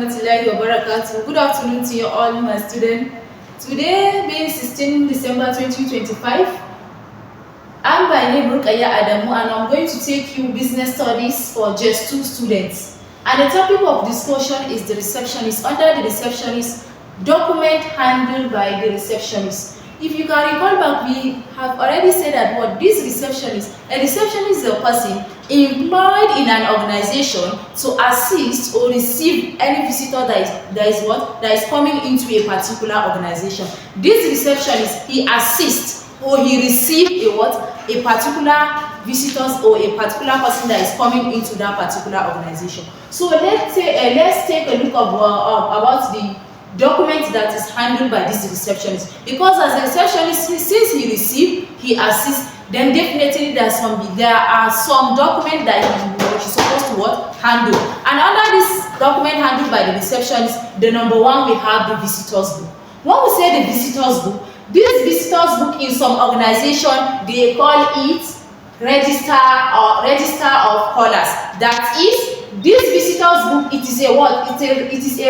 warahmatullahi wabarakatuh. Good afternoon to you all, my students. Today being 16 December 2025, I'm by name Rukaya Adamu and I'm going to take you business studies for just 2 students. And the topic of discussion is the receptionist. Under the receptionist, document handled by the receptionist. If you can recall back, we have already said that what this receptionist, a receptionist is a person employed in an organization to assist or receive any visitor that is coming into a particular organization. This receptionist, he assists or he receives a particular visitors or a particular person that is coming into that particular organization. So let's take a look about the document that is handled by this receptionist, because as a receptionist, since he receives, he assists, then definitely there are some documents that he's supposed to handle. And under this document handled by the receptionist, the number one, we have the visitors book. When we say the visitors book, this visitors book in some organization they call it register of callers. That is, this visitors book, it is a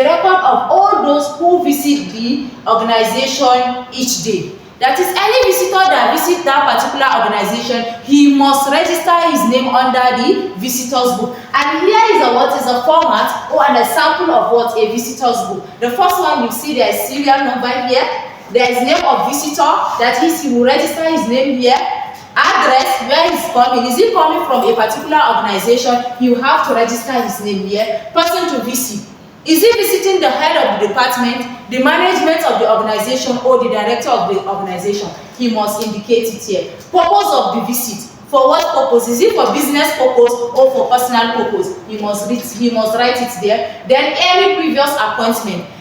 record of all those who visit the organization each day. That is, any visitor that visits that particular organization, he must register his name under the visitors book. And here is a format or an example of a visitors book. The first one, you see there is serial number here. There is name of visitor, that is, he will register his name here. Address, where he's coming. Is he coming from a particular organization? You have to register his name here. Person to visit. Is he visiting the head of the department, the management of the organization, or the director of the organization? He must indicate it here. Purpose of the visit. For what purpose? Is it for business purpose or for personal purpose? He must write it there. Then any previous appointment.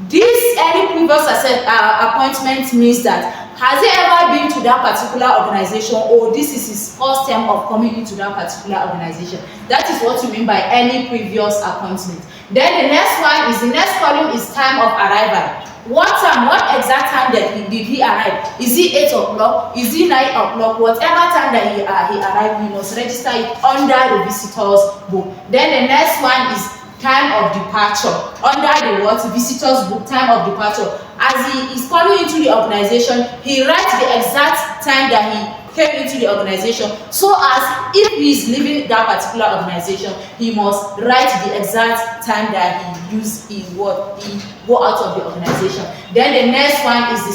This any previous appointment means that has he ever been to that particular organization, or this is his first time of coming into that particular organization? That is what you mean by any previous appointment. Then the next column is time of arrival. What exact time did he arrive? Is it 8 o'clock? Is it 9 o'clock? Whatever time that he arrived, he must register it under the visitors book. Then the next one is time of departure. Under the visitors book, time of departure. As he is coming into the organization, he writes the exact time that he came into the organization, so as if he is leaving that particular organization, he must write the exact time that he go out of the organization. Then the next one is the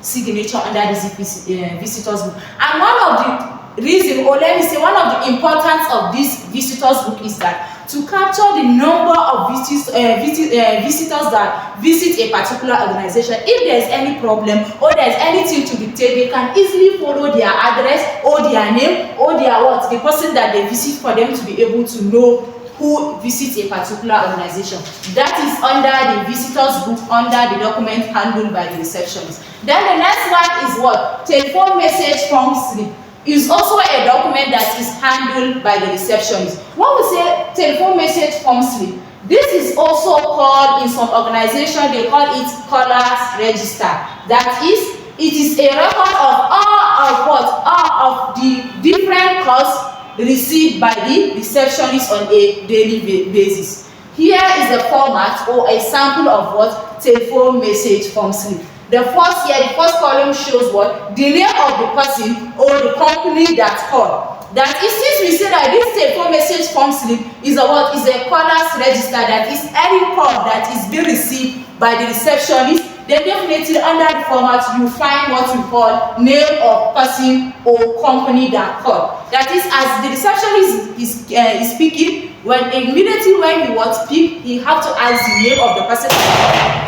signature under the visitors book. And one of the reason, or let me say, one of the importance of this visitors book is that to capture the number of visitors that visit a particular organization. If there is any problem or there is anything to dictate, they can easily follow their address or their name or the person that they visit, for them to be able to know who visits a particular organization. That is under the visitors book, under the document handled by the receptionist. Then the next one is telephone message form slip. Is also a document that is handled by the receptionist. When we say telephone message form slip, this is also called, in some organization, they call it callers register. That is, it is a record of all of the different calls received by the receptionist on a daily basis. Here is the format or a sample of telephone message form slip. The first column shows the name of the person or the company that called. That is, since we say that this telephone message form slip is a caller's register, that is any call that is being received by the receptionist, then definitely under the format you find what we call name of person or company that called. That is, as the receptionist is speaking, immediately when he speak, he have to ask the name of the person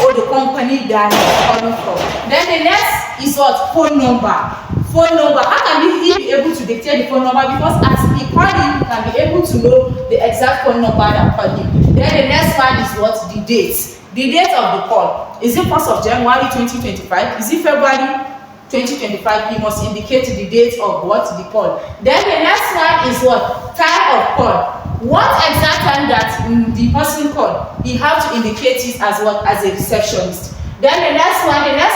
or the company that is coming from. Then the next is phone number. Phone number. How can he be able to dictate the phone number? Because as he called him, he can be able to know the exact phone number that called him. Then the next one is the date. The date of the call. Is it 1st of January 2025? Is it February 2025? He must indicate the date of the call. Then the next one is time of call. What exact time that the person called, he have to indicate it as a receptionist. Then the next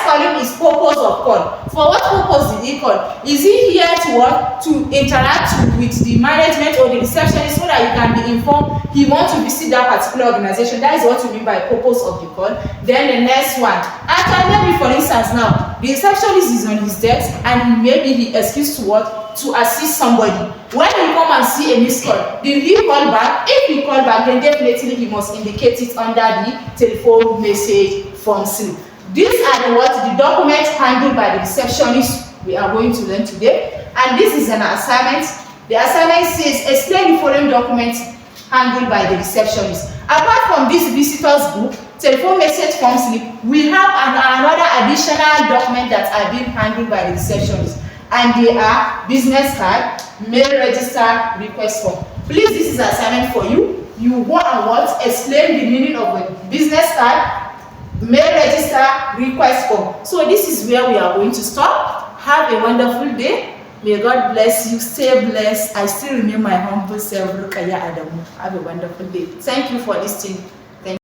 column is purpose of call. For what purpose did he call? Is he here to what? To interact with the management or the receptionist so that you can be informed he wants to visit that particular organization. That is what we mean by purpose of the call. Then the next one, after maybe for instance now, the receptionist is on his desk and maybe he excused to what? To assist somebody. When he come and see a missed call, did he call back? If he call back, then definitely he must indicate it under the telephone message form slip. These are the documents handled by the receptionist we are going to learn today. And this is an assignment. The assignment says explain the following documents handled by the receptionist. Apart from this visitor's book, telephone message form slip, we have another additional document that are being handled by the receptionist. And they are business card, mail register, request form. Please, this is an assignment for you. You go and what? Explain the meaning of a business card, mail register, request form. So this is where we are going to stop. Have a wonderful day. May God bless you. Stay blessed. I still remain my humble self, Rukaya Adamu. Have a wonderful day. Thank you for listening.